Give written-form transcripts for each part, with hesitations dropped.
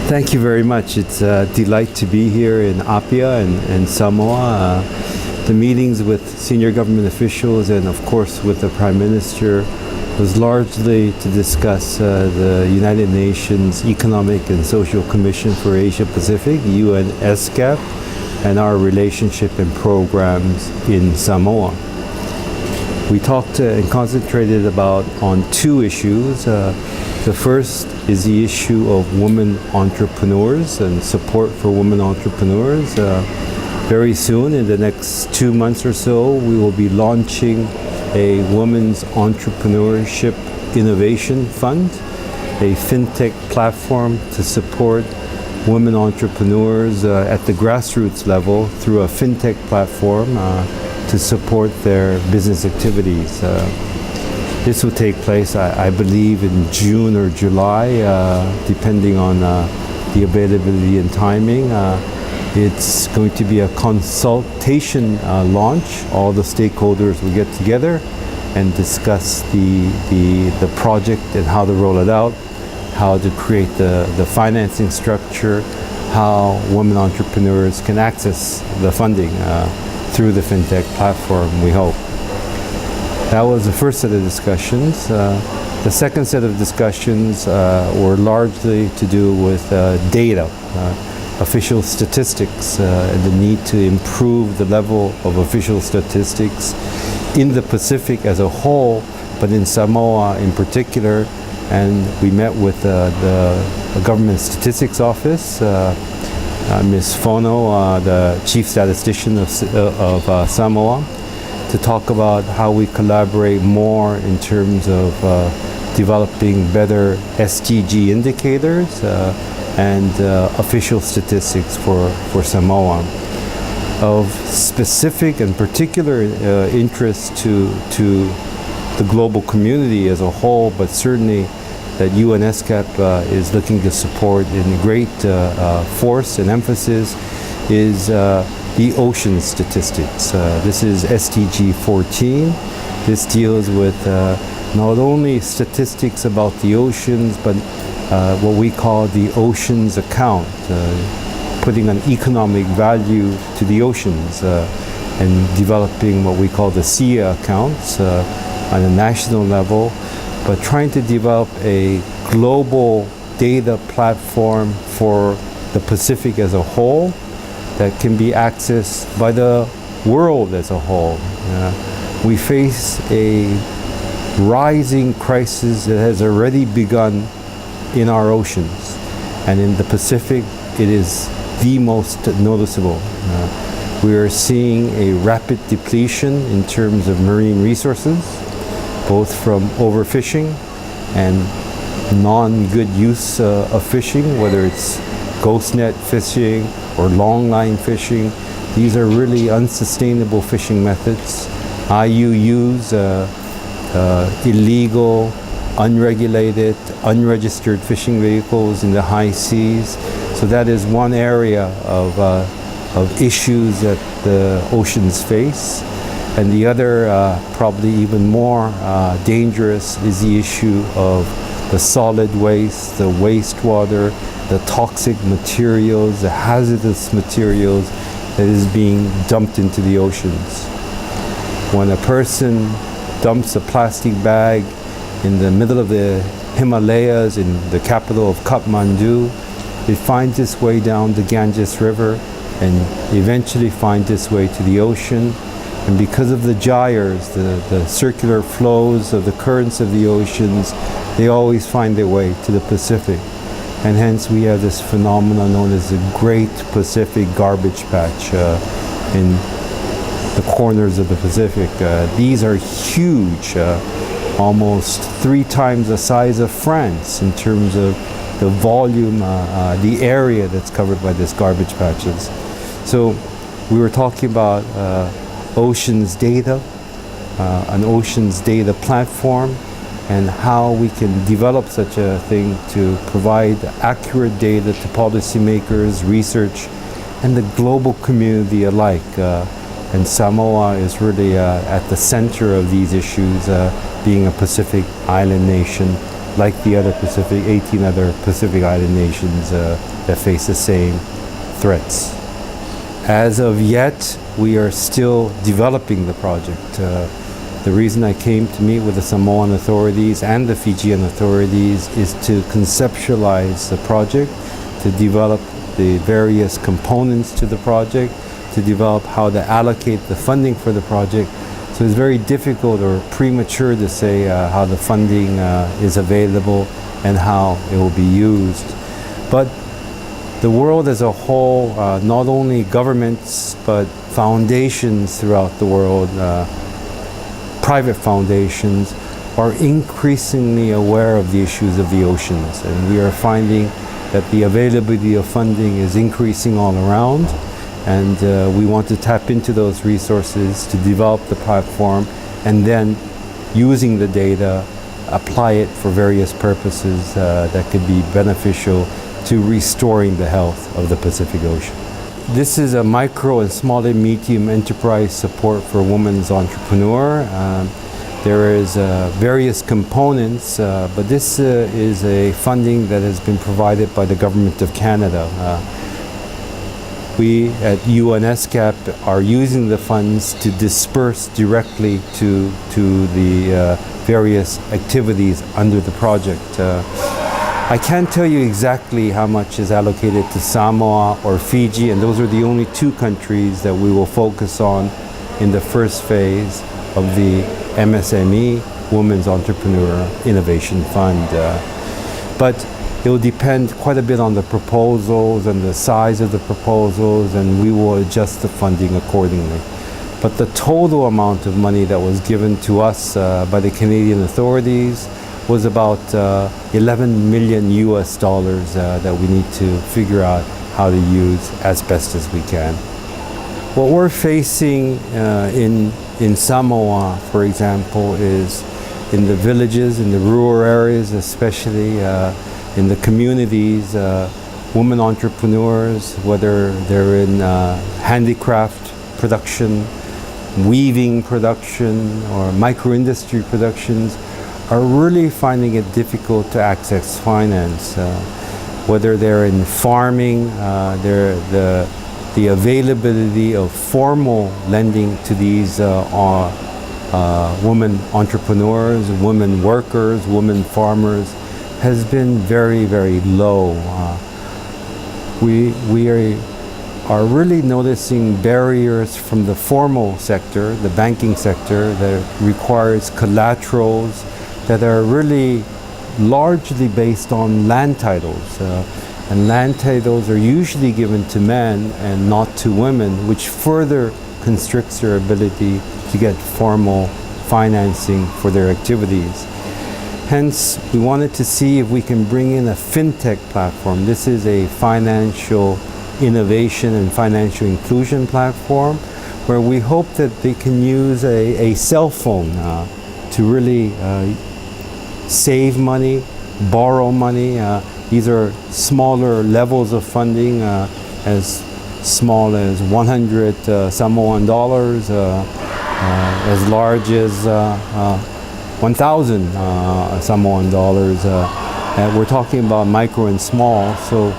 Thank you very much. It's a delight to be here in Apia and Samoa. The meetings with senior government officials and of course with the Prime Minister was largely to discuss the United Nations Economic and Social Commission for Asia Pacific, UNESCAP, and our relationship and programs in Samoa. We talked and concentrated on two issues. The first is the issue of women entrepreneurs and support for women entrepreneurs. Very soon, in the next 2 months or so, we will be launching a Women's Entrepreneurship Innovation Fund, a fintech platform to support women entrepreneurs at the grassroots level through a fintech platform to support their business activities. This will take place, I believe, in June or July, depending on the availability and timing. It's going to be a consultation launch. All the stakeholders will get together and discuss the project and how to roll it out, how to create the financing structure, how women entrepreneurs can access the funding through the fintech platform, we hope. That was the first set of discussions. The second set of discussions were largely to do with data, official statistics, and the need to improve the level of official statistics in the Pacific as a whole, but in Samoa in particular. And we met with the Government Statistics Office, Ms. Fono, the Chief Statistician of Samoa, to talk about how we collaborate more in terms of developing better SDG indicators and official statistics for Samoa. Of specific and particular interest to the global community as a whole, but certainly that UNESCAP is looking to support in great force and emphasis is the ocean statistics. This is SDG 14. This deals with not only statistics about the oceans, but what we call the oceans account, putting an economic value to the oceans and developing what we call the SIA accounts on a national level, but trying to develop a global data platform for the Pacific as a whole that can be accessed by the world as a whole. We face a rising crisis that has already begun in our oceans, and in the Pacific it is the most noticeable. We are seeing a rapid depletion in terms of marine resources, both from overfishing and non-good use of fishing, whether it's ghost net fishing or long line fishing. These are really unsustainable fishing methods. IUUs, illegal, unregulated, unregistered fishing vehicles in the high seas. So that is one area of issues that the oceans face. And the other, probably even more dangerous, is the issue of the solid waste, the wastewater, the toxic materials, the hazardous materials that is being dumped into the oceans. When a person dumps a plastic bag in the middle of the Himalayas in the capital of Kathmandu, it finds its way down the Ganges River and eventually finds its way to the ocean. And because of the gyres, the circular flows of the currents of the oceans, they always find their way to the Pacific. And hence we have this phenomenon known as the Great Pacific Garbage Patch in the corners of the Pacific. These are huge, almost 3 times the size of France in terms of the volume, the area that's covered by these garbage patches. So we were talking about oceans data, an oceans data platform, and how we can develop such a thing to provide accurate data to policymakers, research, and the global community alike. And Samoa is really at the center of these issues, being a Pacific island nation like the other 18 other Pacific Island nations that face the same threats. As of yet, we are still developing the project. The reason I came to meet with the Samoan authorities and the Fijian authorities is to conceptualize the project, to develop the various components to the project, to develop how to allocate the funding for the project. So it's very difficult or premature to say how the funding is available and how it will be used. But the world as a whole, not only governments, but foundations throughout the world, private foundations, are increasingly aware of the issues of the oceans. And we are finding that the availability of funding is increasing all around. And we want to tap into those resources to develop the platform and then using the data, apply it for various purposes that could be beneficial to restoring the health of the Pacific Ocean. This is a micro and small and medium enterprise support for women's entrepreneur. There is various components, but this is a funding that has been provided by the Government of Canada. We at UNESCAP are using the funds to disperse directly to the various activities under the project. I can't tell you exactly how much is allocated to Samoa or Fiji, and those are the only two countries that we will focus on in the first phase of the MSME, Women's Entrepreneur Innovation Fund. But it will depend quite a bit on the proposals and the size of the proposals, and we will adjust the funding accordingly. But the total amount of money that was given to us by the Canadian authorities was about 11 million US dollars that we need to figure out how to use as best as we can. What we're facing in Samoa, for example, is in the villages, in the rural areas especially, in the communities, women entrepreneurs, whether they're in handicraft production, weaving production, or micro-industry productions, are really finding it difficult to access finance. Whether they're in farming, the availability of formal lending to these women entrepreneurs, women workers, women farmers has been very, very low. We are really noticing barriers from the formal sector, the banking sector, that requires collaterals that are really largely based on land titles. And land titles are usually given to men and not to women, which further constricts their ability to get formal financing for their activities. Hence, we wanted to see if we can bring in a fintech platform. This is a financial innovation and financial inclusion platform where we hope that they can use a cell phone to really save money, borrow money. These are smaller levels of funding, as small as 100 Samoan dollars, as large as 1,000 Samoan dollars. We're talking about micro and small. So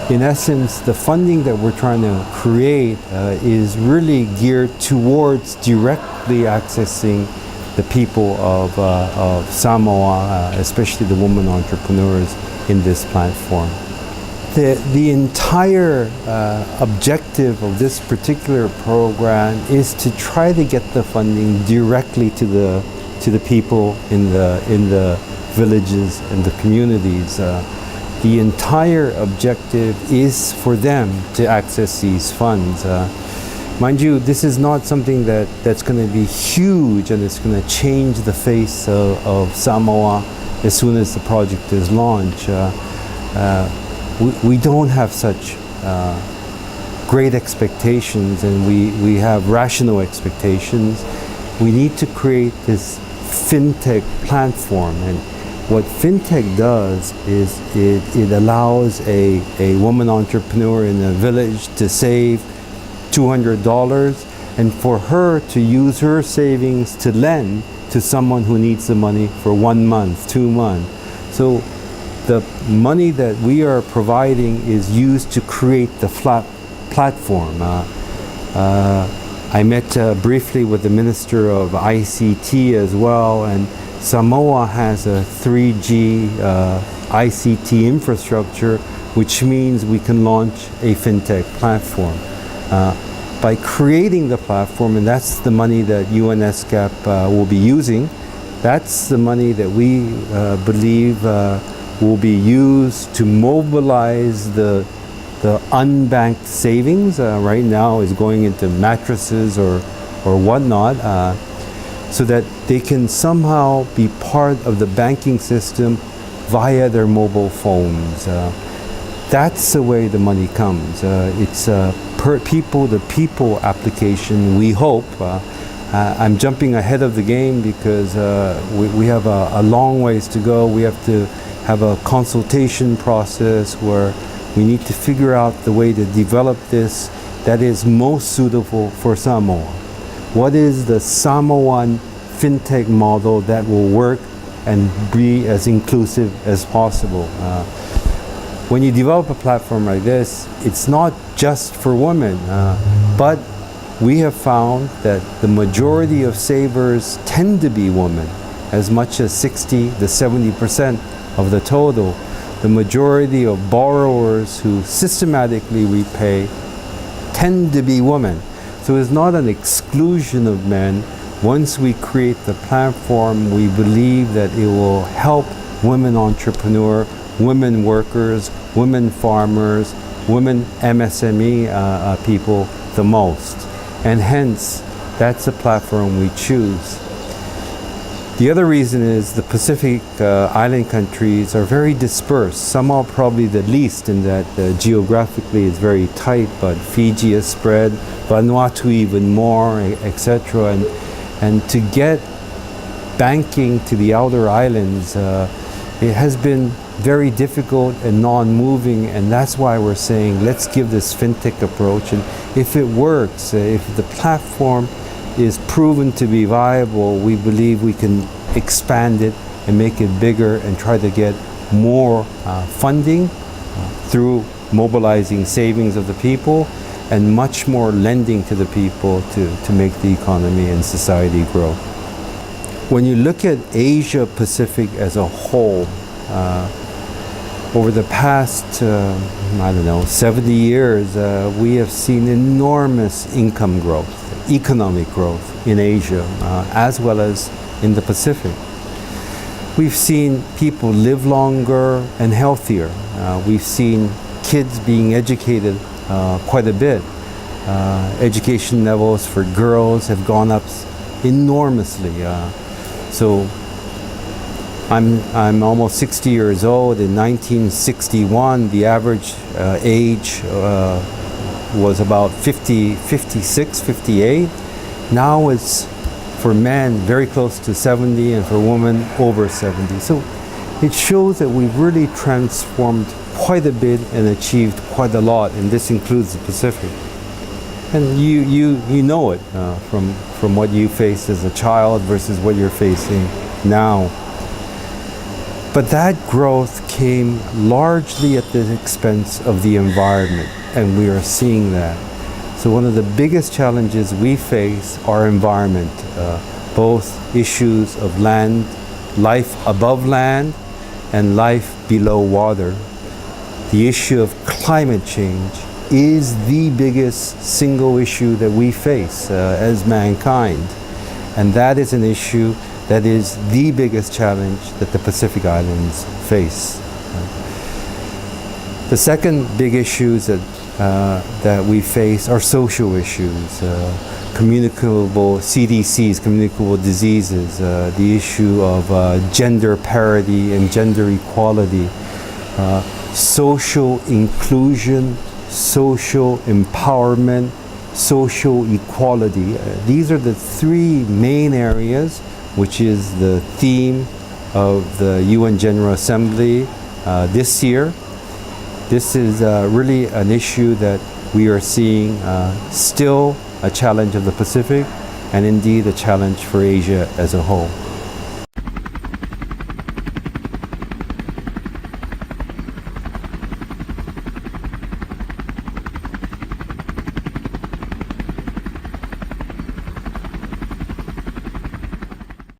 in essence, the funding that we're trying to create is really geared towards directly accessing the people of Samoa, especially the women entrepreneurs in this platform. The entire objective of this particular program is to try to get the funding directly to the people in the villages and the communities. The entire objective is for them to access these funds. Mind you, this is not something that's going to be huge and it's going to change the face of Samoa as soon as the project is launched. We don't have such great expectations, and we have rational expectations. We need to create this fintech platform, and what fintech does is it allows a woman entrepreneur in a village to save $200 and for her to use her savings to lend to someone who needs the money for 1 month, 2 months. So the money that we are providing is used to create the platform. I met briefly with the Minister of ICT as well, and Samoa has a 3G ICT infrastructure, which means we can launch a fintech platform. By creating the platform, and that's the money that UNESCAP will be using, that's the money that we believe will be used to mobilize the unbanked savings. Right now is going into mattresses or whatnot, so that they can somehow be part of the banking system via their mobile phones. That's the way the money comes. It's per people-to-people application, we hope. I'm jumping ahead of the game because we have a long ways to go. We have to have a consultation process where we need to figure out the way to develop this that is most suitable for Samoa. What is the Samoan fintech model that will work and be as inclusive as possible? When you develop a platform like this, it's not just for women, but we have found that the majority of savers tend to be women, as much as 60 to 70% of the total. The majority of borrowers who systematically repay tend to be women. So it's not an exclusion of men. Once we create the platform, we believe that it will help women entrepreneurs, women workers, women farmers, women MSME people the most. And hence, that's the platform we choose. The other reason is the Pacific island countries are very dispersed. Some are probably the least in that geographically it's very tight, but Fiji is spread, Vanuatu even more, etc. And to get banking to the outer islands, it has been very difficult and non-moving, and that's why we're saying let's give this fintech approach, and if it works, if the platform is proven to be viable, we believe we can expand it and make it bigger and try to get more funding through mobilizing savings of the people and much more lending to the people to make the economy and society grow. When you look at Asia Pacific as a whole, over the past, 70 years, we have seen enormous income growth, economic growth in Asia, as well as in the Pacific. We've seen people live longer and healthier. We've seen kids being educated quite a bit. Education levels for girls have gone up enormously. So I'm almost 60 years old. In 1961, the average age was about 56, 58. Now it's for men very close to 70 and for women over 70. So it shows that we've really transformed quite a bit and achieved quite a lot, and this includes the Pacific. And you know it from what you faced as a child versus what you're facing now. But that growth came largely at the expense of the environment, and we are seeing that. So one of the biggest challenges we face are environment, both issues of land, life above land, and life below water. The issue of climate change is the biggest single issue that we face as mankind. And that is an issue that is the biggest challenge that the Pacific Islands face. The second big issues that we face are social issues, communicable CDCs, communicable diseases, the issue of gender parity and gender equality, social inclusion, social empowerment, social equality. These are the three main areas, which is the theme of the UN General Assembly this year. This is really an issue that we are seeing still a challenge of the Pacific, and indeed a challenge for Asia as a whole.